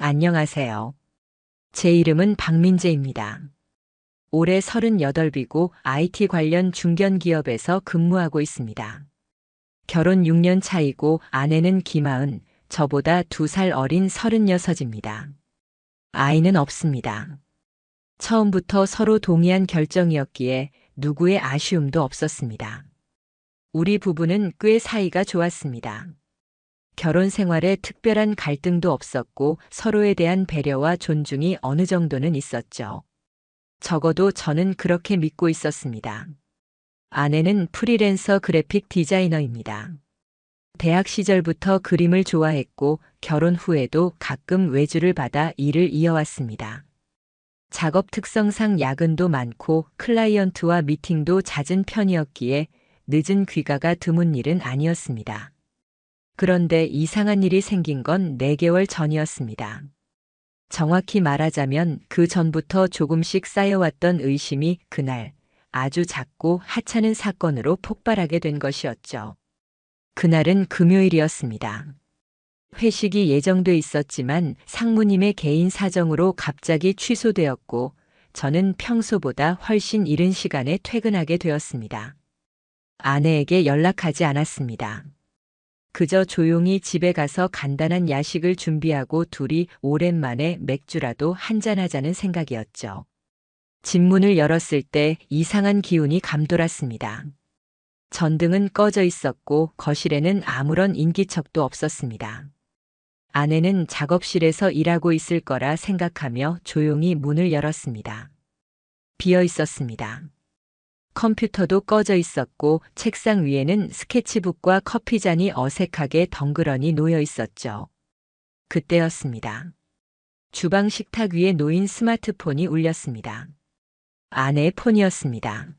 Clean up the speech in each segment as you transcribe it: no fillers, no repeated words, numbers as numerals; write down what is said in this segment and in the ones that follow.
안녕하세요. 제 이름은 박민재입니다. 올해 38이고 IT 관련 중견 기업에서 근무하고 있습니다. 결혼 6년 차이고 아내는 김하은, 저보다 2살 어린 36입니다. 아이는 없습니다. 처음부터 서로 동의한 결정이었기에 누구의 아쉬움도 없었습니다. 우리 부부는 꽤 사이가 좋았습니다. 결혼 생활에 특별한 갈등도 없었고 서로에 대한 배려와 존중이 어느 정도는 있었죠. 적어도 저는 그렇게 믿고 있었습니다. 아내는 프리랜서 그래픽 디자이너입니다. 대학 시절부터 그림을 좋아했고 결혼 후에도 가끔 외주를 받아 일을 이어왔습니다. 작업 특성상 야근도 많고 클라이언트와 미팅도 잦은 편이었기에 늦은 귀가가 드문 일은 아니었습니다. 그런데 이상한 일이 생긴 건 4개월 전이었습니다. 정확히 말하자면 그 전부터 조금씩 쌓여왔던 의심이 그날 아주 작고 하찮은 사건으로 폭발하게 된 것이었죠. 그날은 금요일이었습니다. 회식이 예정돼 있었지만 상무님의 개인 사정으로 갑자기 취소되었고 저는 평소보다 훨씬 이른 시간에 퇴근하게 되었습니다. 아내에게 연락하지 않았습니다. 그저 조용히 집에 가서 간단한 야식을 준비하고 둘이 오랜만에 맥주라도 한잔하자는 생각이었죠. 집 문을 열었을 때 이상한 기운이 감돌았습니다. 전등은 꺼져 있었고 거실에는 아무런 인기척도 없었습니다. 아내는 작업실에서 일하고 있을 거라 생각하며 조용히 문을 열었습니다. 비어 있었습니다. 컴퓨터도 꺼져 있었고 책상 위에는 스케치북과 커피잔이 어색하게 덩그러니 놓여 있었죠. 그때였습니다. 주방 식탁 위에 놓인 스마트폰이 울렸습니다. 아내의 폰이었습니다.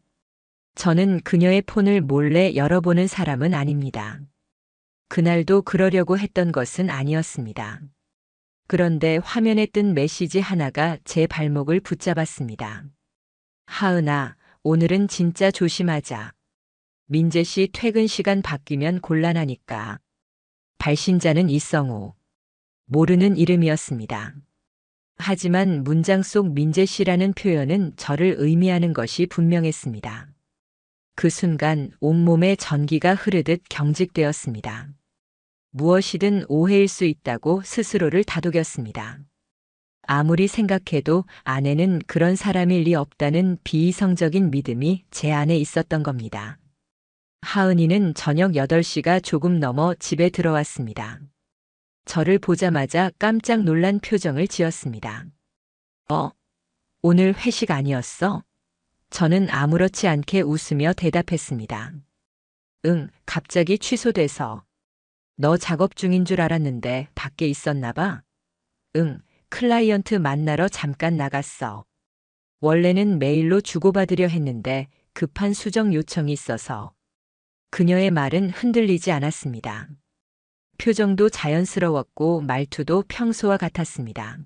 저는 그녀의 폰을 몰래 열어보는 사람은 아닙니다. 그날도 그러려고 했던 것은 아니었습니다. 그런데 화면에 뜬 메시지 하나가 제 발목을 붙잡았습니다. 하은아, 오늘은 진짜 조심하자. 민재 씨 퇴근 시간 바뀌면 곤란하니까. 발신자는 이성우. 모르는 이름이었습니다. 하지만 문장 속 민재 씨라는 표현은 저를 의미하는 것이 분명했습니다. 그 순간 온몸에 전기가 흐르듯 경직되었습니다. 무엇이든 오해일 수 있다고 스스로를 다독였습니다. 아무리 생각해도 아내는 그런 사람일 리 없다는 비이성적인 믿음이 제 안에 있었던 겁니다. 하은이는 저녁 8시가 조금 넘어 집에 들어왔습니다. 저를 보자마자 깜짝 놀란 표정을 지었습니다. 오늘 회식 아니었어? 저는 아무렇지 않게 웃으며 대답했습니다. 응, 갑자기 취소돼서. 너 작업 중인 줄 알았는데 밖에 있었나 봐? 응. 클라이언트 만나러 잠깐 나갔어. 원래는 메일로 주고받으려 했는데 급한 수정 요청이 있어서. 그녀의 말은 흔들리지 않았습니다. 표정도 자연스러웠고 말투도 평소와 같았습니다.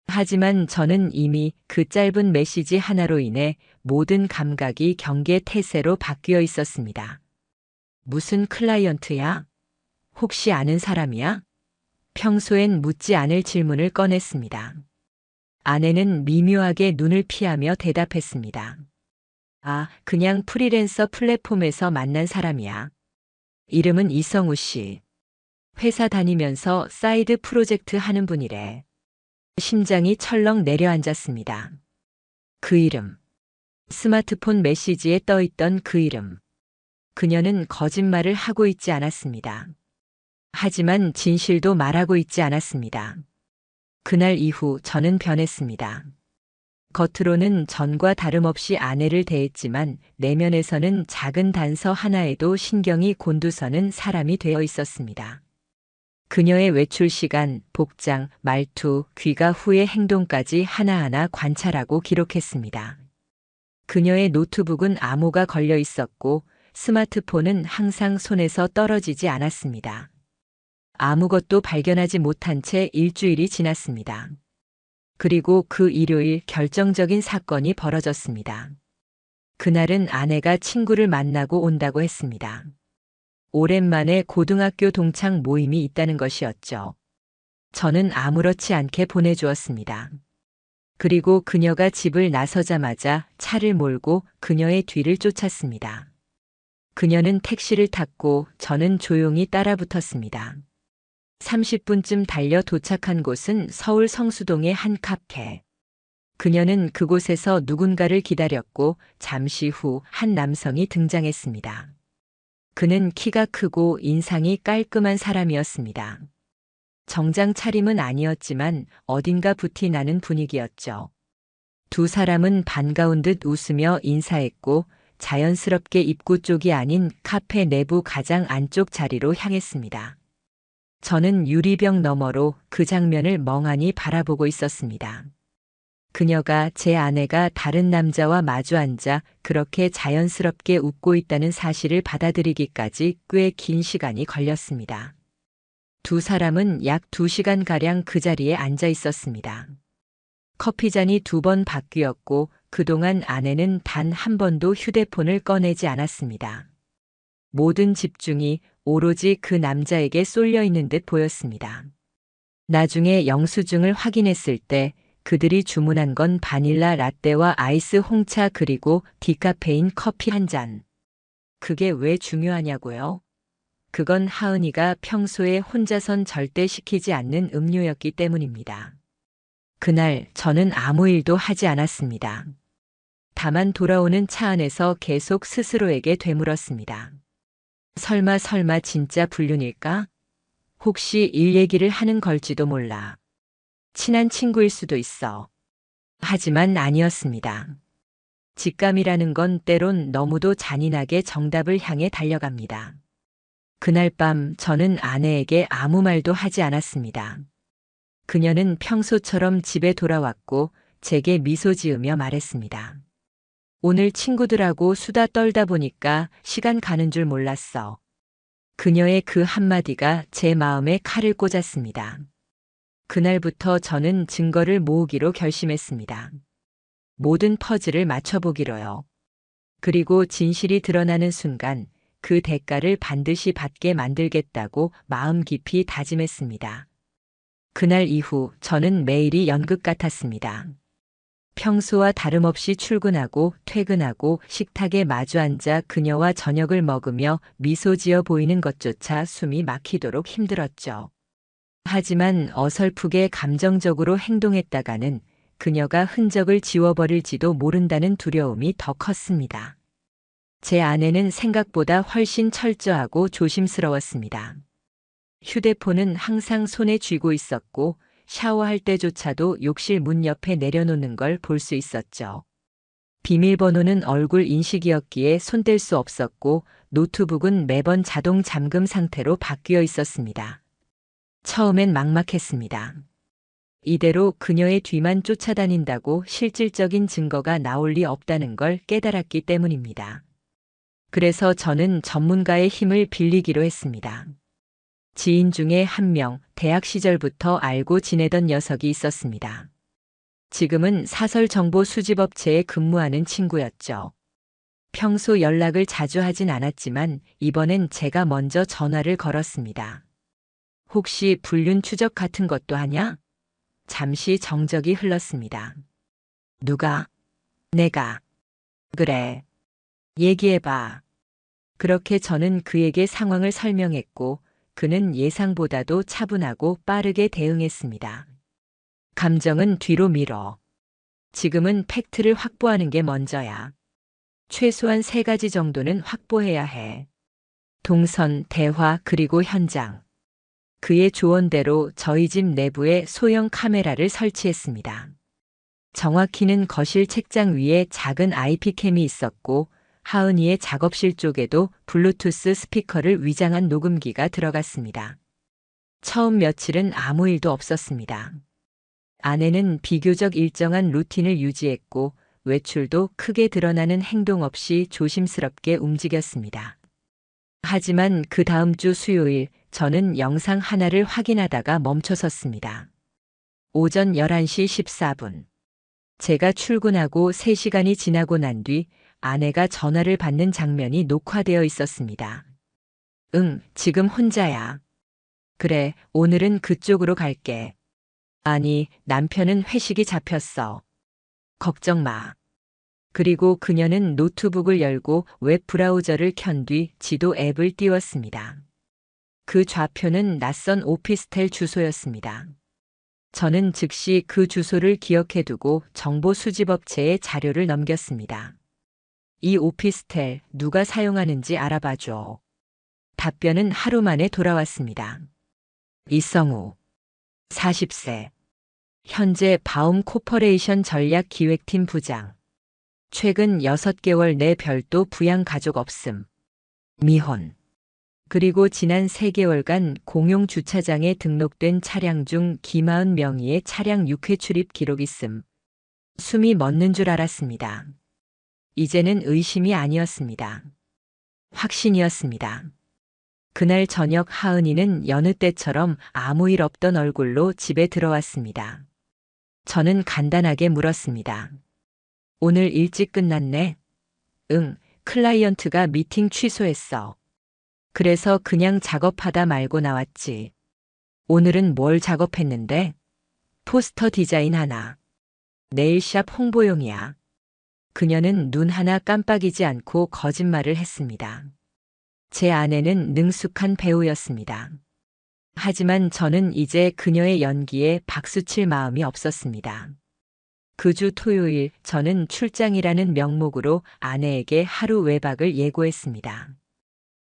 하지만 저는 이미 그 짧은 메시지 하나로 인해 모든 감각이 경계 태세로 바뀌어 있었습니다. 무슨 클라이언트야? 혹시 아는 사람이야? 평소엔 묻지 않을 질문을 꺼냈습니다. 아내는 미묘하게 눈을 피하며 대답했습니다. 아, 그냥 프리랜서 플랫폼에서 만난 사람이야. 이름은 이성우 씨. 회사 다니면서 사이드 프로젝트 하는 분이래. 심장이 철렁 내려앉았습니다. 그 이름. 스마트폰 메시지에 떠있던 그 이름. 그녀는 거짓말을 하고 있지 않았습니다. 하지만 진실도 말하고 있지 않았습니다. 그날 이후 저는 변했습니다. 겉으로는 전과 다름없이 아내를 대했지만 내면에서는 작은 단서 하나에도 신경이 곤두서는 사람이 되어 있었습니다. 그녀의 외출 시간, 복장, 말투, 귀가 후의 행동까지 하나하나 관찰하고 기록했습니다. 그녀의 노트북은 암호가 걸려 있었고 스마트폰은 항상 손에서 떨어지지 않았습니다. 아무것도 발견하지 못한 채 일주일이 지났습니다. 그리고 그 일요일 결정적인 사건이 벌어졌습니다. 그날은 아내가 친구를 만나고 온다고 했습니다. 오랜만에 고등학교 동창 모임이 있다는 것이었죠. 저는 아무렇지 않게 보내주었습니다. 그리고 그녀가 집을 나서자마자 차를 몰고 그녀의 뒤를 쫓았습니다. 그녀는 택시를 탔고 저는 조용히 따라붙었습니다. 30분쯤 달려 도착한 곳은 서울 성수동의 한 카페. 그녀는 그곳에서 누군가를 기다렸고 잠시 후 한 남성이 등장했습니다. 그는 키가 크고 인상이 깔끔한 사람이었습니다. 정장 차림은 아니었지만 어딘가 붓이 나는 분위기였죠. 두 사람은 반가운 듯 웃으며 인사했고 자연스럽게 입구 쪽이 아닌 카페 내부 가장 안쪽 자리로 향했습니다. 저는 유리병 너머로 그 장면을 멍하니 바라보고 있었습니다. 그녀가 제 아내가 다른 남자와 마주 앉아 그렇게 자연스럽게 웃고 있다는 사실을 받아들이기까지 꽤 긴 시간이 걸렸습니다. 두 사람은 약 2시간가량 그 자리에 앉아 있었습니다. 커피잔이 2번 바뀌었고 그동안 아내는 단 한 번도 휴대폰을 꺼내지 않았습니다. 모든 집중이 오로지 그 남자에게 쏠려 있는 듯 보였습니다. 나중에 영수증을 확인했을 때 그들이 주문한 건 바닐라 라떼와 아이스 홍차 그리고 디카페인 커피 한 잔. 그게 왜 중요하냐고요? 그건 하은이가 평소에 혼자선 절대 시키지 않는 음료였기 때문입니다. 그날 저는 아무 일도 하지 않았습니다. 다만 돌아오는 차 안에서 계속 스스로에게 되물었습니다. 설마 진짜 불륜일까? 혹시 일 얘기를 하는 걸지도 몰라. 친한 친구일 수도 있어. 하지만 아니었습니다. 직감이라는 건 때론 너무도 잔인하게 정답을 향해 달려갑니다. 그날 밤 저는 아내에게 아무 말도 하지 않았습니다. 그녀는 평소처럼 집에 돌아왔고 제게 미소 지으며 말했습니다. 오늘 친구들하고 수다 떨다 보니까 시간 가는 줄 몰랐어. 그녀의 그 한마디가 제 마음에 칼을 꽂았습니다. 그날부터 저는 증거를 모으기로 결심했습니다. 모든 퍼즐을 맞춰보기로요. 그리고 진실이 드러나는 순간 그 대가를 반드시 받게 만들겠다고 마음 깊이 다짐했습니다. 그날 이후 저는 매일이 연극 같았습니다. 평소와 다름없이 출근하고 퇴근하고 식탁에 마주 앉아 그녀와 저녁을 먹으며 미소 지어 보이는 것조차 숨이 막히도록 힘들었죠. 하지만 어설프게 감정적으로 행동했다가는 그녀가 흔적을 지워버릴지도 모른다는 두려움이 더 컸습니다. 제 아내는 생각보다 훨씬 철저하고 조심스러웠습니다. 휴대폰은 항상 손에 쥐고 있었고 샤워할 때조차도 욕실 문 옆에 내려놓는 걸 볼 수 있었죠. 비밀번호는 얼굴 인식이었기에 손댈 수 없었고 노트북은 매번 자동 잠금 상태로 바뀌어 있었습니다. 처음엔 막막했습니다. 이대로 그녀의 뒤만 쫓아다닌다고 실질적인 증거가 나올 리 없다는 걸 깨달았기 때문입니다. 그래서 저는 전문가의 힘을 빌리기로 했습니다. 지인 중에 한 명, 대학 시절부터 알고 지내던 녀석이 있었습니다. 지금은 사설 정보 수집업체에 근무하는 친구였죠. 평소 연락을 자주 하진 않았지만 이번엔 제가 먼저 전화를 걸었습니다. 혹시 불륜 추적 같은 것도 하냐? 잠시 정적이 흘렀습니다. 누가? 내가. 그래. 얘기해봐. 그렇게 저는 그에게 상황을 설명했고 그는 예상보다도 차분하고 빠르게 대응했습니다. 감정은 뒤로 밀어. 지금은 팩트를 확보하는 게 먼저야. 최소한 3가지 정도는 확보해야 해. 동선, 대화, 그리고 현장. 그의 조언대로 저희 집 내부에 소형 카메라를 설치했습니다. 정확히는 거실 책장 위에 작은 IP캠이 있었고 하은이의 작업실 쪽에도 블루투스 스피커를 위장한 녹음기가 들어갔습니다. 처음 며칠은 아무 일도 없었습니다. 아내는 비교적 일정한 루틴을 유지했고 외출도 크게 드러나는 행동 없이 조심스럽게 움직였습니다. 하지만 그 다음 주 수요일 저는 영상 하나를 확인하다가 멈춰섰습니다. 오전 11시 14분. 제가 출근하고 3시간이 지나고 난 뒤 아내가 전화를 받는 장면이 녹화되어 있었습니다. 응, 지금 혼자야. 그래, 오늘은 그쪽으로 갈게. 아니, 남편은 회식이 잡혔어. 걱정 마. 그리고 그녀는 노트북을 열고 웹 브라우저를 켠 뒤 지도 앱을 띄웠습니다. 그 좌표는 낯선 오피스텔 주소였습니다. 저는 즉시 그 주소를 기억해두고 정보 수집업체에 자료를 넘겼습니다. 이 오피스텔 누가 사용하는지 알아봐줘. 답변은 하루 만에 돌아왔습니다. 이성우, 40세. 현재 바움 코퍼레이션 전략기획팀 부장. 최근 6개월 내 별도 부양 가족 없음. 미혼. 그리고 지난 3개월간 공용 주차장에 등록된 차량 중 김하은 명의의 차량 6회 출입 기록 있음. 숨이 멎는 줄 알았습니다. 이제는 의심이 아니었습니다. 확신이었습니다. 그날 저녁 하은이는 여느 때처럼 아무 일 없던 얼굴로 집에 들어왔습니다. 저는 간단하게 물었습니다. 오늘 일찍 끝났네? 응, 클라이언트가 미팅 취소했어. 그래서 그냥 작업하다 말고 나왔지. 오늘은 뭘 작업했는데? 포스터 디자인 하나. 네일샵 홍보용이야. 그녀는 눈 하나 깜빡이지 않고 거짓말을 했습니다. 제 아내는 능숙한 배우였습니다. 하지만 저는 이제 그녀의 연기에 박수칠 마음이 없었습니다. 그 주 토요일 저는 출장이라는 명목으로 아내에게 하루 외박을 예고했습니다.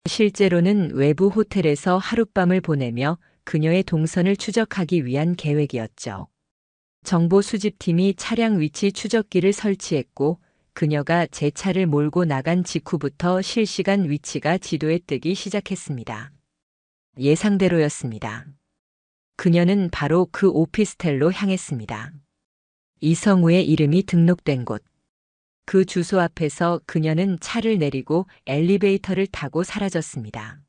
실제로는 외부 호텔에서 하룻밤을 보내며 그녀의 동선을 추적하기 위한 계획이었죠. 정보 수집팀이 차량 위치 추적기를 설치했고 그녀가 제 차를 몰고 나간 직후부터 실시간 위치가 지도에 뜨기 시작했습니다. 예상대로였습니다. 그녀는 바로 그 오피스텔로 향했습니다. 이성우의 이름이 등록된 곳. 그 주소 앞에서 그녀는 차를 내리고 엘리베이터를 타고 사라졌습니다.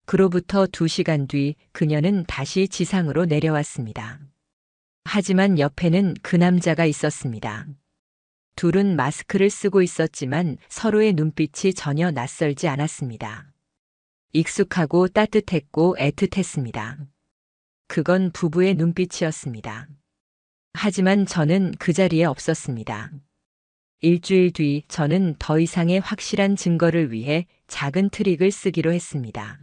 그로부터 2시간 뒤 그녀는 다시 지상으로 내려왔습니다. 하지만 옆에는 그 남자가 있었습니다. 둘은 마스크를 쓰고 있었지만 서로의 눈빛이 전혀 낯설지 않았습니다. 익숙하고 따뜻했고 애틋했습니다. 그건 부부의 눈빛이었습니다. 하지만 저는 그 자리에 없었습니다. 일주일 뒤 저는 더 이상의 확실한 증거를 위해 작은 트릭을 쓰기로 했습니다.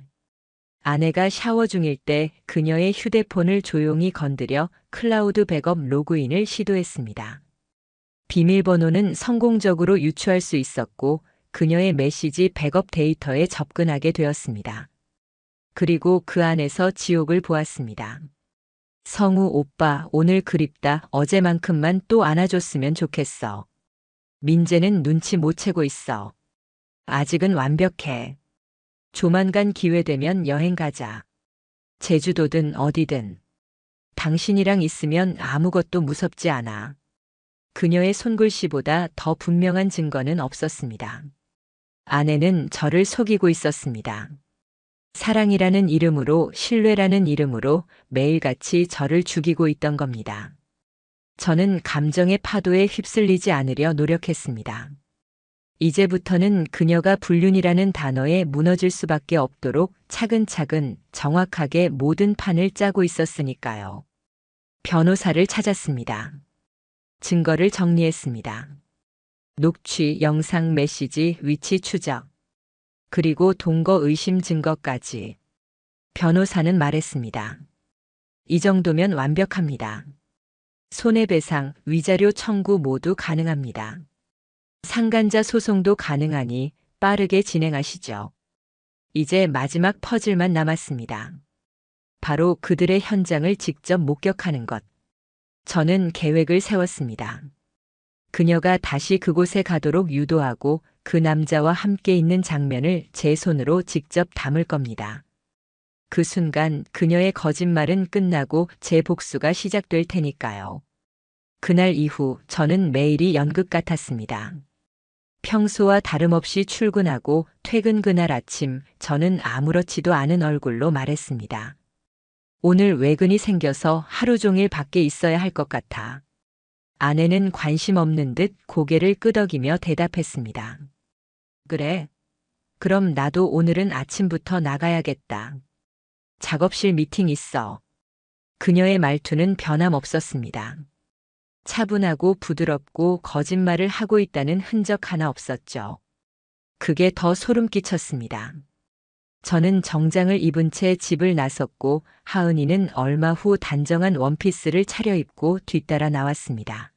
아내가 샤워 중일 때 그녀의 휴대폰을 조용히 건드려 클라우드 백업 로그인을 시도했습니다. 비밀번호는 성공적으로 유추할 수 있었고 그녀의 메시지 백업 데이터에 접근하게 되었습니다. 그리고 그 안에서 지옥을 보았습니다. 성우 오빠, 오늘 그립다. 어제만큼만 또 안아줬으면 좋겠어. 민재는 눈치 못 채고 있어. 아직은 완벽해. 조만간 기회 되면 여행 가자. 제주도든 어디든. 당신이랑 있으면 아무것도 무섭지 않아. 그녀의 손글씨보다 더 분명한 증거는 없었습니다. 아내는 저를 속이고 있었습니다. 사랑이라는 이름으로, 신뢰라는 이름으로 매일같이 저를 죽이고 있던 겁니다. 저는 감정의 파도에 휩쓸리지 않으려 노력했습니다. 이제부터는 그녀가 불륜이라는 단어에 무너질 수밖에 없도록 차근차근 정확하게 모든 판을 짜고 있었으니까요. 변호사를 찾았습니다. 증거를 정리했습니다. 녹취, 영상, 메시지, 위치 추적, 그리고 동거 의심 증거까지. 변호사는 말했습니다. 이 정도면 완벽합니다. 손해배상, 위자료 청구 모두 가능합니다. 상간자 소송도 가능하니 빠르게 진행하시죠. 이제 마지막 퍼즐만 남았습니다. 바로 그들의 현장을 직접 목격하는 것. 저는 계획을 세웠습니다. 그녀가 다시 그곳에 가도록 유도하고 그 남자와 함께 있는 장면을 제 손으로 직접 담을 겁니다. 그 순간 그녀의 거짓말은 끝나고 제 복수가 시작될 테니까요. 그날 이후 저는 매일이 연극 같았습니다. 평소와 다름없이 출근하고 퇴근 그날 아침 저는 아무렇지도 않은 얼굴로 말했습니다. 오늘 외근이 생겨서 하루 종일 밖에 있어야 할 것 같아. 아내는 관심 없는 듯 고개를 끄덕이며 대답했습니다. 그래. 그럼 나도 오늘은 아침부터 나가야겠다. 작업실 미팅 있어. 그녀의 말투는 변함없었습니다. 차분하고 부드럽고 거짓말을 하고 있다는 흔적 하나 없었죠. 그게 더 소름 끼쳤습니다. 저는 정장을 입은 채 집을 나섰고 하은이는 얼마 후 단정한 원피스를 차려입고 뒤따라 나왔습니다.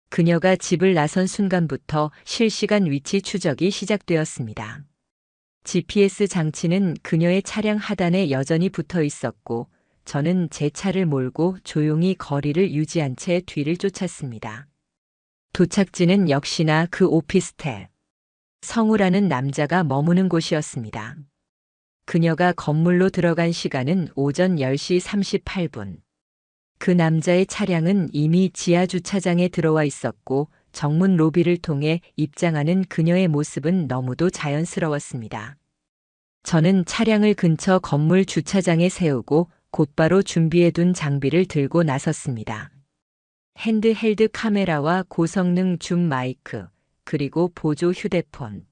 그녀가 집을 나선 순간부터 실시간 위치 추적이 시작되었습니다. GPS 장치는 그녀의 차량 하단에 여전히 붙어 있었고 저는 제 차를 몰고 조용히 거리를 유지한 채 뒤를 쫓았습니다. 도착지는 역시나 그 오피스텔. 성우라는 남자가 머무는 곳이었습니다. 그녀가 건물로 들어간 시간은 오전 10시 38분. 그 남자의 차량은 이미 지하 주차장에 들어와 있었고 정문 로비를 통해 입장하는 그녀의 모습은 너무도 자연스러웠습니다. 저는 차량을 근처 건물 주차장에 세우고 곧바로 준비해둔 장비를 들고 나섰습니다. 핸드헬드 카메라와 고성능 줌 마이크, 그리고 보조 휴대폰.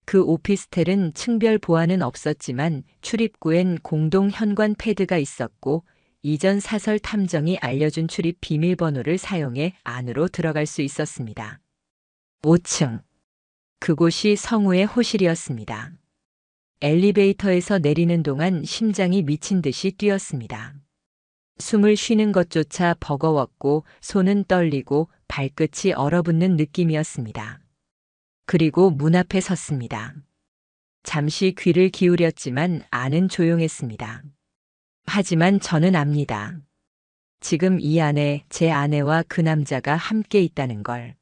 그 오피스텔은 층별 보안은 없었지만 출입구엔 공동 현관 패드가 있었고 이전 사설 탐정이 알려준 출입 비밀번호를 사용해 안으로 들어갈 수 있었습니다. 5층. 그곳이 성우의 호실이었습니다. 엘리베이터에서 내리는 동안 심장이 미친 듯이 뛰었습니다. 숨을 쉬는 것조차 버거웠고 손은 떨리고 발끝이 얼어붙는 느낌이었습니다. 그리고 문 앞에 섰습니다. 잠시 귀를 기울였지만 안은 조용했습니다. 하지만 저는 압니다. 지금 이 안에 제 아내와 그 남자가 함께 있다는 걸.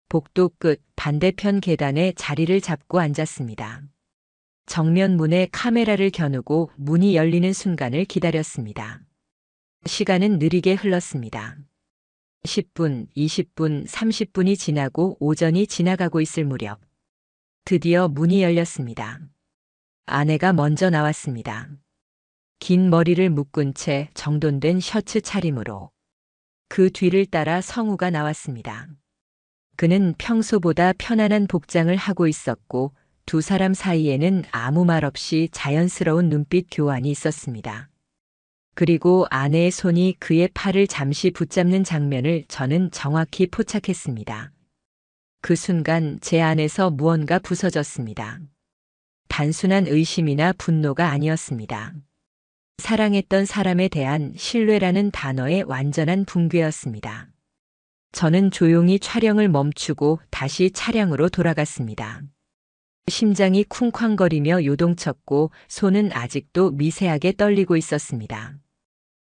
복도 끝 반대편 계단에 자리를 잡고 앉았습니다. 정면 문에 카메라를 겨누고 문이 열리는 순간을 기다렸습니다. 시간은 느리게 흘렀습니다. 10분, 20분, 30분이 지나고 오전이 지나가고 있을 무렵 드디어 문이 열렸습니다. 아내가 먼저 나왔습니다. 긴 머리를 묶은 채 정돈된 셔츠 차림으로. 그 뒤를 따라 성우가 나왔습니다. 그는 평소보다 편안한 복장을 하고 있었고 두 사람 사이에는 아무 말 없이 자연스러운 눈빛 교환이 있었습니다. 그리고 아내의 손이 그의 팔을 잠시 붙잡는 장면을 저는 정확히 포착했습니다. 그 순간 제 안에서 무언가 부서졌습니다. 단순한 의심이나 분노가 아니었습니다. 사랑했던 사람에 대한 신뢰라는 단어의 완전한 붕괴였습니다. 저는 조용히 촬영을 멈추고 다시 차량으로 돌아갔습니다. 심장이 쿵쾅거리며 요동쳤고 손은 아직도 미세하게 떨리고 있었습니다.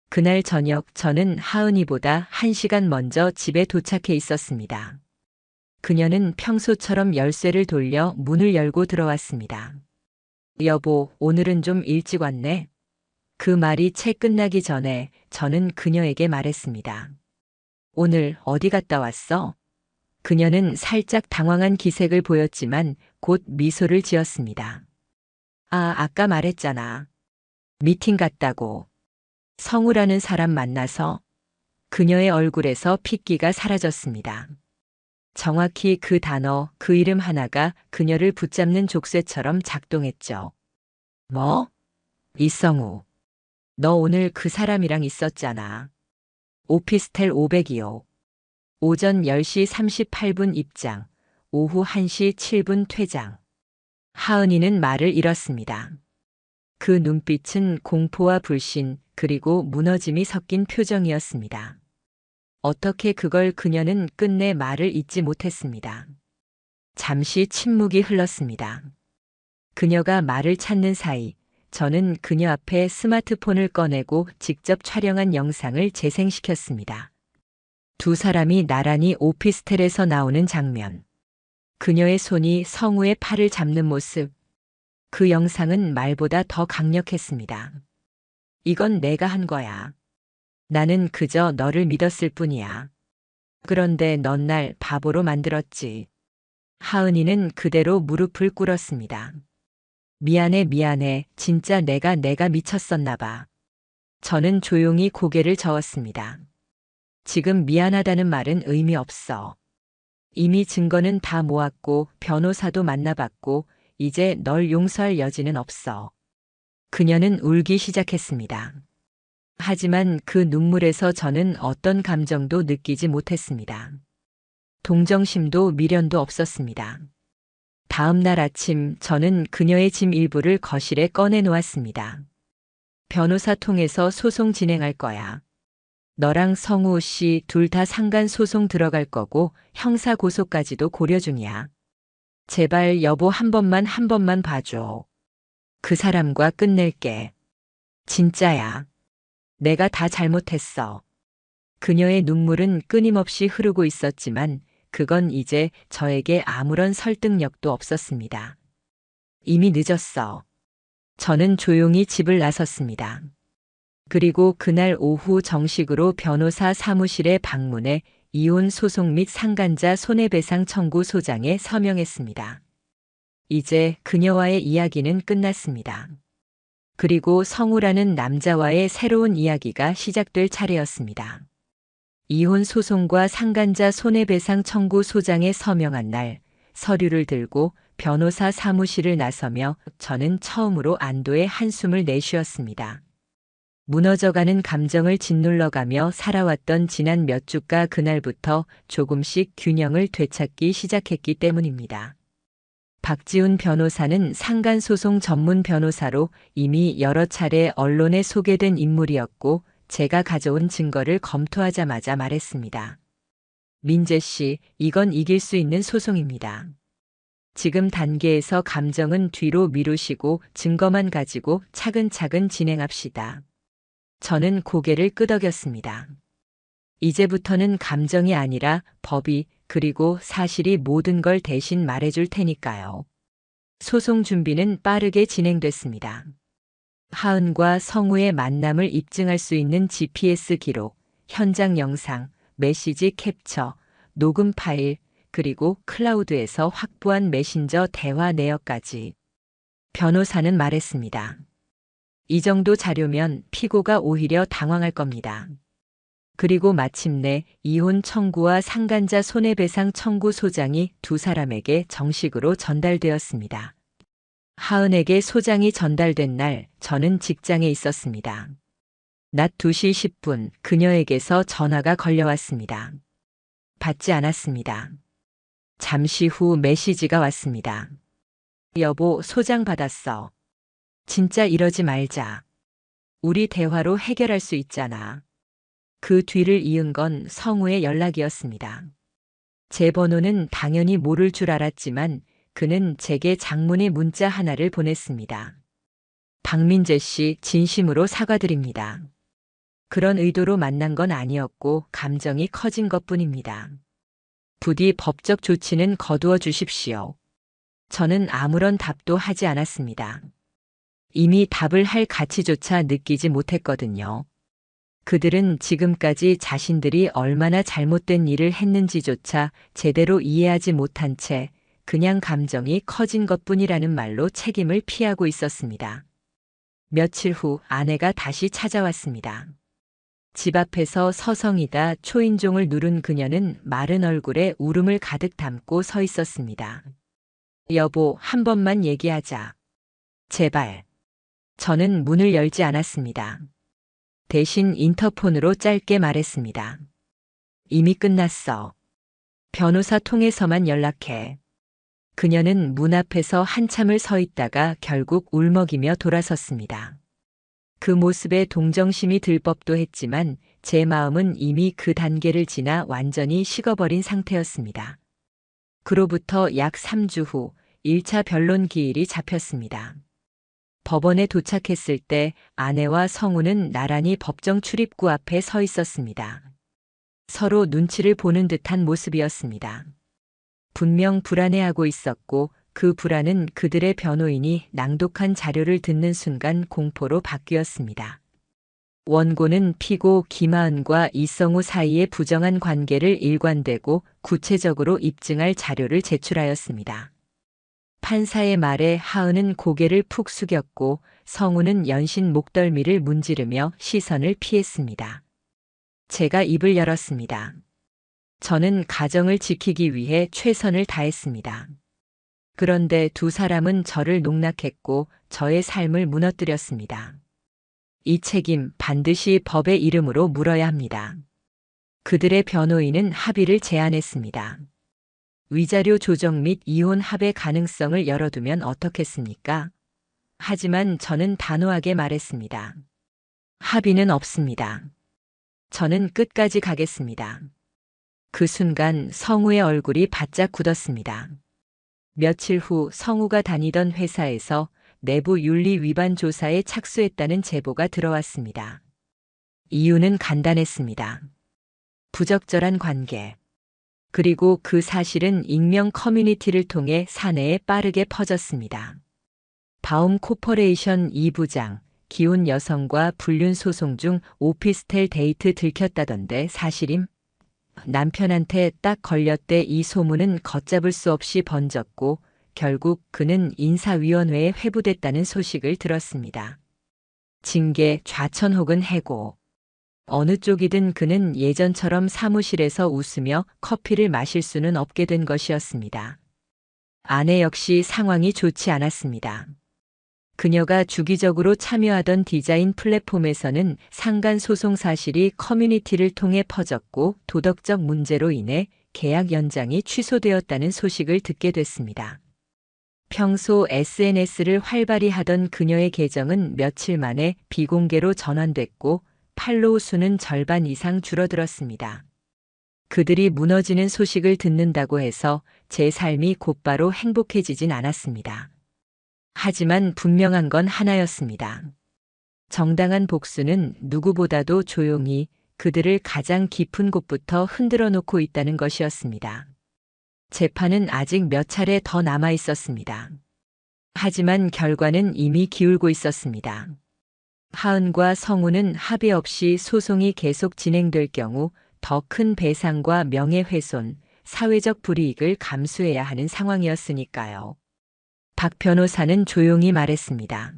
그날 저녁 저는 하은이보다 1시간 먼저 집에 도착해 있었습니다. 그녀는 평소처럼 열쇠를 돌려 문을 열고 들어왔습니다. 여보, 오늘은 좀 일찍 왔네. 그 말이 채 끝나기 전에 저는 그녀에게 말했습니다. 오늘 어디 갔다 왔어? 그녀는 살짝 당황한 기색을 보였지만 곧 미소를 지었습니다. 아까 말했잖아. 미팅 갔다고. 성우라는 사람 만나서. 그녀의 얼굴에서 핏기가 사라졌습니다. 정확히 그 단어, 그 이름 하나가 그녀를 붙잡는 족쇄처럼 작동했죠. 뭐? 이성우. 너 오늘 그 사람이랑 있었잖아. 오피스텔 502호. 오전 10시 38분 입장, 오후 1시 7분 퇴장. 하은이는 말을 잃었습니다. 그 눈빛은 공포와 불신, 그리고 무너짐이 섞인 표정이었습니다. 어떻게 그걸 그녀는 끝내 말을 잇지 못했습니다. 잠시 침묵이 흘렀습니다. 그녀가 말을 찾는 사이 저는 그녀 앞에 스마트폰을 꺼내고 직접 촬영한 영상을 재생시켰습니다. 두 사람이 나란히 오피스텔에서 나오는 장면. 그녀의 손이 성우의 팔을 잡는 모습. 그 영상은 말보다 더 강력했습니다. 이건 내가 한 거야. 나는 그저 너를 믿었을 뿐이야. 그런데 넌 날 바보로 만들었지. 하은이는 그대로 무릎을 꿇었습니다. 미안해. 진짜 내가 미쳤었나 봐. 저는 조용히 고개를 저었습니다. 지금 미안하다는 말은 의미 없어. 이미 증거는 다 모았고 변호사도 만나봤고 이제 널 용서할 여지는 없어. 그녀는 울기 시작했습니다. 하지만 그 눈물에서 저는 어떤 감정도 느끼지 못했습니다. 동정심도 미련도 없었습니다. 다음 날 아침 저는 그녀의 짐 일부를 거실에 꺼내 놓았습니다. 변호사 통해서 소송 진행할 거야. 너랑 성우 씨 둘 다 상간 소송 들어갈 거고 형사 고소까지도 고려 중이야. 제발 여보 한 번만 봐줘. 그 사람과 끝낼게. 진짜야. 내가 다 잘못했어. 그녀의 눈물은 끊임없이 흐르고 있었지만 그건 이제 저에게 아무런 설득력도 없었습니다. 이미 늦었어. 저는 조용히 집을 나섰습니다. 그리고 그날 오후 정식으로 변호사 사무실에 방문해 이혼 소송 및 상간자 손해배상 청구 소장에 서명했습니다. 이제 그녀와의 이야기는 끝났습니다. 그리고 성우라는 남자와의 새로운 이야기가 시작될 차례였습니다. 이혼 소송과 상간자 손해배상 청구 소장에 서명한 날 서류를 들고 변호사 사무실을 나서며 저는 처음으로 안도의 한숨을 내쉬었습니다. 무너져가는 감정을 짓눌러가며 살아왔던 지난 몇 주가 그날부터 조금씩 균형을 되찾기 시작했기 때문입니다. 박지훈 변호사는 상간소송 전문 변호사로 이미 여러 차례 언론에 소개된 인물이었고 제가 가져온 증거를 검토하자마자 말했습니다. 민재 씨, 이건 이길 수 있는 소송입니다. 지금 단계에서 감정은 뒤로 미루시고 증거만 가지고 차근차근 진행합시다. 저는 고개를 끄덕였습니다. 이제부터는 감정이 아니라 법이 그리고 사실이 모든 걸 대신 말해줄 테니까요. 소송 준비는 빠르게 진행됐습니다. 하은과 성우의 만남을 입증할 수 있는 GPS 기록, 현장 영상, 메시지 캡처, 녹음 파일, 그리고 클라우드에서 확보한 메신저 대화 내역까지. 변호사는 말했습니다. 이 정도 자료면 피고가 오히려 당황할 겁니다. 그리고 마침내 이혼 청구와 상간자 손해배상 청구 소장이 두 사람에게 정식으로 전달되었습니다. 하은에게 소장이 전달된 날 저는 직장에 있었습니다. 낮 2시 10분 그녀에게서 전화가 걸려왔습니다. 받지 않았습니다. 잠시 후 메시지가 왔습니다. 여보, 소장 받았어. 진짜 이러지 말자. 우리 대화로 해결할 수 있잖아. 그 뒤를 이은 건 성우의 연락이었습니다. 제 번호는 당연히 모를 줄 알았지만 그는 제게 장문의 문자 하나를 보냈습니다. 박민재 씨, 진심으로 사과드립니다. 그런 의도로 만난 건 아니었고 감정이 커진 것뿐입니다. 부디 법적 조치는 거두어 주십시오. 저는 아무런 답도 하지 않았습니다. 이미 답을 할 가치조차 느끼지 못했거든요. 그들은 지금까지 자신들이 얼마나 잘못된 일을 했는지조차 제대로 이해하지 못한 채 그냥 감정이 커진 것뿐이라는 말로 책임을 피하고 있었습니다. 며칠 후 아내가 다시 찾아왔습니다. 집 앞에서 서성이다 초인종을 누른 그녀는 마른 얼굴에 울음을 가득 담고 서 있었습니다. 여보, 한 번만 얘기하자. 제발. 저는 문을 열지 않았습니다. 대신 인터폰으로 짧게 말했습니다. 이미 끝났어. 변호사 통해서만 연락해. 그녀는 문 앞에서 한참을 서 있다가 결국 울먹이며 돌아섰습니다. 그 모습에 동정심이 들 법도 했지만 제 마음은 이미 그 단계를 지나 완전히 식어버린 상태였습니다. 그로부터 약 3주 후 1차 변론 기일이 잡혔습니다. 법원에 도착했을 때 아내와 성우는 나란히 법정 출입구 앞에 서 있었습니다. 서로 눈치를 보는 듯한 모습이었습니다. 분명 불안해하고 있었고 그 불안은 그들의 변호인이 낭독한 자료를 듣는 순간 공포로 바뀌었습니다. 원고는 피고 김하은과 이성우 사이의 부정한 관계를 일관되고 구체적으로 입증할 자료를 제출하였습니다. 판사의 말에 하은은 고개를 푹 숙였고 성우는 연신 목덜미를 문지르며 시선을 피했습니다. 제가 입을 열었습니다. 저는 가정을 지키기 위해 최선을 다했습니다. 그런데 두 사람은 저를 농락했고 저의 삶을 무너뜨렸습니다. 이 책임 반드시 법의 이름으로 물어야 합니다. 그들의 변호인은 합의를 제안했습니다. 위자료 조정 및 이혼 합의 가능성을 열어두면 어떻겠습니까? 하지만 저는 단호하게 말했습니다. 합의는 없습니다. 저는 끝까지 가겠습니다. 그 순간 성우의 얼굴이 바짝 굳었습니다. 며칠 후 성우가 다니던 회사에서 내부 윤리 위반 조사에 착수했다는 제보가 들어왔습니다. 이유는 간단했습니다. 부적절한 관계. 그리고 그 사실은 익명 커뮤니티를 통해 사내에 빠르게 퍼졌습니다. 바움 코퍼레이션 2부장, 기혼 여성과 불륜 소송 중 오피스텔 데이트 들켰다던데 사실임? 남편한테 딱 걸렸대. 이 소문은 걷잡을 수 없이 번졌고 결국 그는 인사위원회에 회부됐다는 소식을 들었습니다. 징계, 좌천 혹은 해고. 어느 쪽이든 그는 예전처럼 사무실에서 웃으며 커피를 마실 수는 없게 된 것이었습니다. 아내 역시 상황이 좋지 않았습니다. 그녀가 주기적으로 참여하던 디자인 플랫폼에서는 상간 소송 사실이 커뮤니티를 통해 퍼졌고 도덕적 문제로 인해 계약 연장이 취소되었다는 소식을 듣게 됐습니다. 평소 SNS를 활발히 하던 그녀의 계정은 며칠 만에 비공개로 전환됐고 팔로우 수는 절반 이상 줄어들었습니다. 그들이 무너지는 소식을 듣는다고 해서 제 삶이 곧바로 행복해지진 않았습니다. 하지만 분명한 건 하나였습니다. 정당한 복수는 누구보다도 조용히 그들을 가장 깊은 곳부터 흔들어 놓고 있다는 것이었습니다. 재판은 아직 몇 차례 더 남아 있었습니다. 하지만 결과는 이미 기울고 있었습니다. 하은과 성우는 합의 없이 소송이 계속 진행될 경우 더 큰 배상과 명예훼손, 사회적 불이익을 감수해야 하는 상황이었으니까요. 박 변호사는 조용히 말했습니다.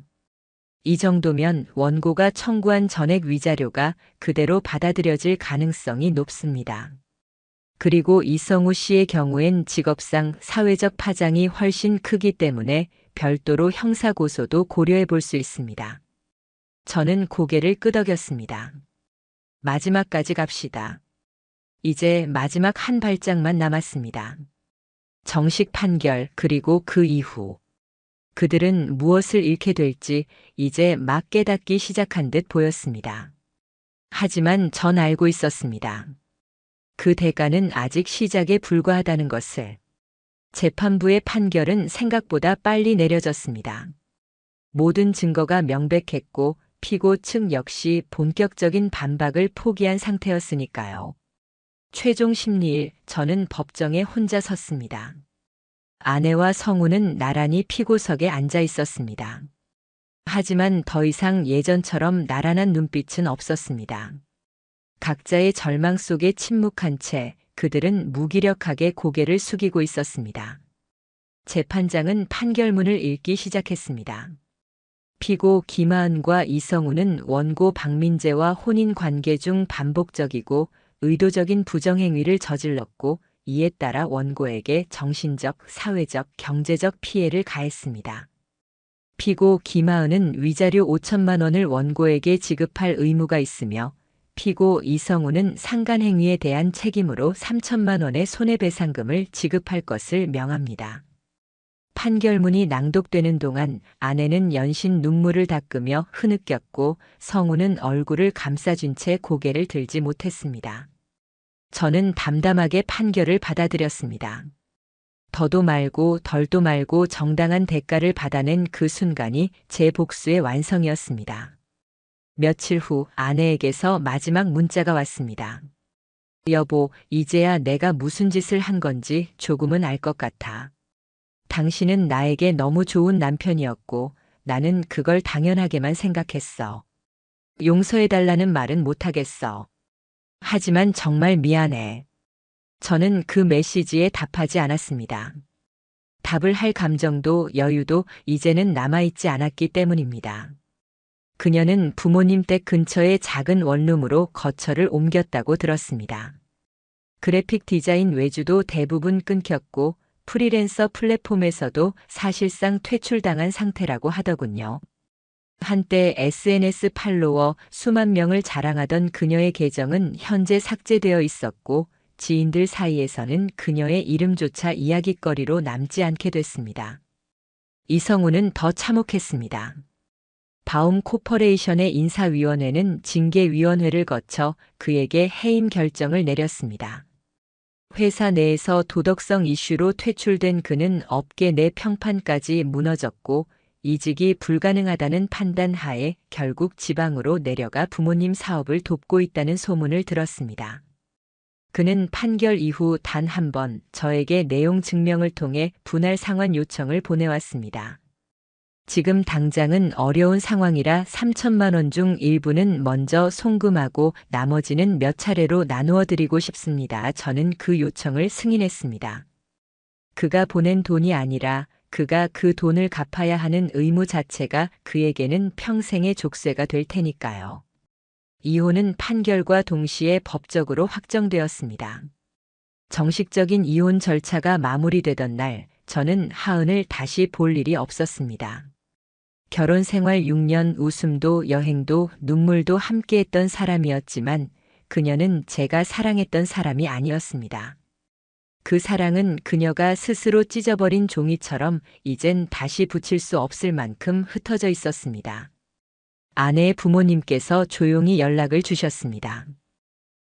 이 정도면 원고가 청구한 전액 위자료가 그대로 받아들여질 가능성이 높습니다. 그리고 이성우 씨의 경우엔 직업상 사회적 파장이 훨씬 크기 때문에 별도로 형사고소도 고려해 볼 수 있습니다. 저는 고개를 끄덕였습니다. 마지막까지 갑시다. 이제 마지막 한 발짝만 남았습니다. 정식 판결 그리고 그 이후. 그들은 무엇을 잃게 될지 이제 막 깨닫기 시작한 듯 보였습니다. 하지만 전 알고 있었습니다. 그 대가는 아직 시작에 불과하다는 것을. 재판부의 판결은 생각보다 빨리 내려졌습니다. 모든 증거가 명백했고 피고 측 역시 본격적인 반박을 포기한 상태였으니까요. 최종 심리일 저는 법정에 혼자 섰습니다. 아내와 성우는 나란히 피고석에 앉아 있었습니다. 하지만 더 이상 예전처럼 나란한 눈빛은 없었습니다. 각자의 절망 속에 침묵한 채 그들은 무기력하게 고개를 숙이고 있었습니다. 재판장은 판결문을 읽기 시작했습니다. 피고 김하은과 이성우는 원고 박민재와 혼인 관계 중 반복적이고 의도적인 부정행위를 저질렀고 이에 따라 원고에게 정신적, 사회적, 경제적 피해를 가했습니다. 피고 김하은은 위자료 5천만 원을 원고에게 지급할 의무가 있으며 피고 이성우는 상간행위에 대한 책임으로 3천만 원의 손해배상금을 지급할 것을 명합니다. 판결문이 낭독되는 동안 아내는 연신 눈물을 닦으며 흐느꼈고 성우는 얼굴을 감싸준 채 고개를 들지 못했습니다. 저는 담담하게 판결을 받아들였습니다. 더도 말고 덜도 말고 정당한 대가를 받아낸 그 순간이 제 복수의 완성이었습니다. 며칠 후 아내에게서 마지막 문자가 왔습니다. 여보, 이제야 내가 무슨 짓을 한 건지 조금은 알 것 같아. 당신은 나에게 너무 좋은 남편이었고 나는 그걸 당연하게만 생각했어. 용서해달라는 말은 못하겠어. 하지만 정말 미안해. 저는 그 메시지에 답하지 않았습니다. 답을 할 감정도 여유도 이제는 남아있지 않았기 때문입니다. 그녀는 부모님 댁 근처의 작은 원룸으로 거처를 옮겼다고 들었습니다. 그래픽 디자인 외주도 대부분 끊겼고 프리랜서 플랫폼에서도 사실상 퇴출당한 상태라고 하더군요. 한때 SNS 팔로워 수만 명을 자랑하던 그녀의 계정은 현재 삭제되어 있었고 지인들 사이에서는 그녀의 이름조차 이야깃거리로 남지 않게 됐습니다. 이성우는 더 참혹했습니다. 바움 코퍼레이션의 인사위원회는 징계위원회를 거쳐 그에게 해임 결정을 내렸습니다. 회사 내에서 도덕성 이슈로 퇴출된 그는 업계 내 평판까지 무너졌고 이직이 불가능하다는 판단 하에 결국 지방으로 내려가 부모님 사업을 돕고 있다는 소문을 들었습니다. 그는 판결 이후 단 한 번 저에게 내용 증명을 통해 분할 상환 요청을 보내왔습니다. 지금 당장은 어려운 상황이라 3천만 원 중 일부는 먼저 송금하고 나머지는 몇 차례로 나누어 드리고 싶습니다. 저는 그 요청을 승인했습니다. 그가 보낸 돈이 아니라 그가 그 돈을 갚아야 하는 의무 자체가 그에게는 평생의 족쇄가 될 테니까요. 이혼은 판결과 동시에 법적으로 확정되었습니다. 정식적인 이혼 절차가 마무리되던 날, 저는 하은을 다시 볼 일이 없었습니다. 결혼 생활 6년 웃음도 여행도 눈물도 함께했던 사람이었지만 그녀는 제가 사랑했던 사람이 아니었습니다. 그 사랑은 그녀가 스스로 찢어버린 종이처럼 이젠 다시 붙일 수 없을 만큼 흩어져 있었습니다. 아내의 부모님께서 조용히 연락을 주셨습니다.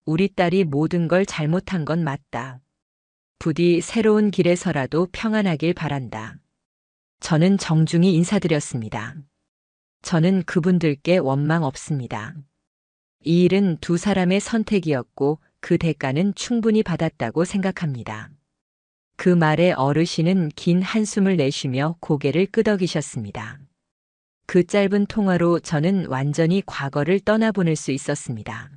우리 딸이 모든 걸 잘못한 건 맞다. 부디 새로운 길에서라도 평안하길 바란다. 저는 정중히 인사드렸습니다. 저는 그분들께 원망 없습니다. 이 일은 두 사람의 선택이었고 그 대가는 충분히 받았다고 생각합니다. 그 말에 어르신은 긴 한숨을 내쉬며 고개를 끄덕이셨습니다. 그 짧은 통화로 저는 완전히 과거를 떠나보낼 수 있었습니다.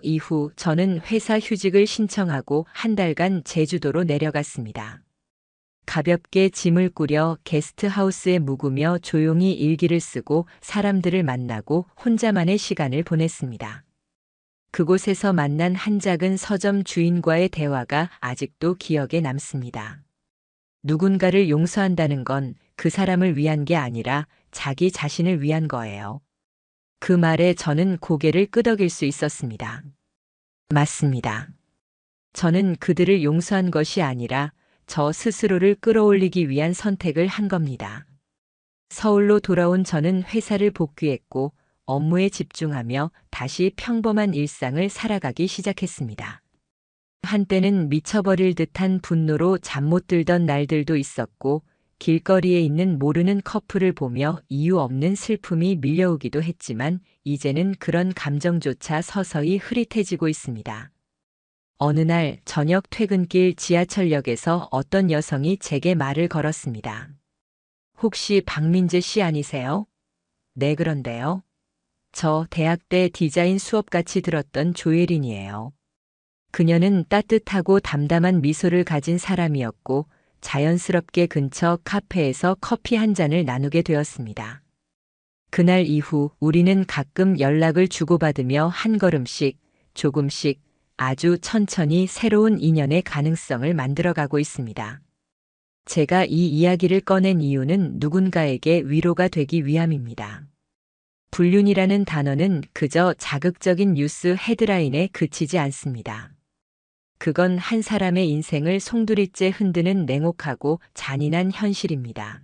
이후 저는 회사 휴직을 신청하고 한 달간 제주도로 내려갔습니다. 가볍게 짐을 꾸려 게스트하우스에 묵으며 조용히 일기를 쓰고 사람들을 만나고 혼자만의 시간을 보냈습니다. 그곳에서 만난 한 작은 서점 주인과의 대화가 아직도 기억에 남습니다. 누군가를 용서한다는 건 그 사람을 위한 게 아니라 자기 자신을 위한 거예요. 그 말에 저는 고개를 끄덕일 수 있었습니다. 맞습니다. 저는 그들을 용서한 것이 아니라 저 스스로를 끌어올리기 위한 선택을 한 겁니다. 서울로 돌아온 저는 회사를 복귀했고 업무에 집중하며 다시 평범한 일상을 살아가기 시작했습니다. 한때는 미쳐버릴 듯한 분노로 잠 못 들던 날들도 있었고 길거리에 있는 모르는 커플을 보며 이유 없는 슬픔이 밀려오기도 했지만 이제는 그런 감정조차 서서히 흐릿해지고 있습니다. 어느 날 저녁 퇴근길 지하철역에서 어떤 여성이 제게 말을 걸었습니다. 혹시 박민재 씨 아니세요? 네, 그런데요. 저 대학 때 디자인 수업 같이 들었던 조예린이에요. 그녀는 따뜻하고 담담한 미소를 가진 사람이었고 자연스럽게 근처 카페에서 커피 한 잔을 나누게 되었습니다. 그날 이후 우리는 가끔 연락을 주고받으며 한 걸음씩, 조금씩, 아주 천천히 새로운 인연의 가능성을 만들어가고 있습니다. 제가 이 이야기를 꺼낸 이유는 누군가에게 위로가 되기 위함입니다. 불륜이라는 단어는 그저 자극적인 뉴스 헤드라인에 그치지 않습니다. 그건 한 사람의 인생을 송두리째 흔드는 냉혹하고 잔인한 현실입니다.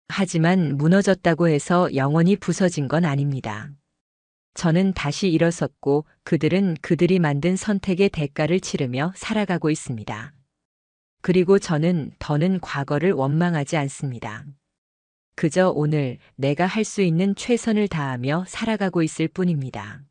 하지만 무너졌다고 해서 영원히 부서진 건 아닙니다. 저는 다시 일어섰고 그들은 그들이 만든 선택의 대가를 치르며 살아가고 있습니다. 그리고 저는 더는 과거를 원망하지 않습니다. 그저 오늘 내가 할 수 있는 최선을 다하며 살아가고 있을 뿐입니다.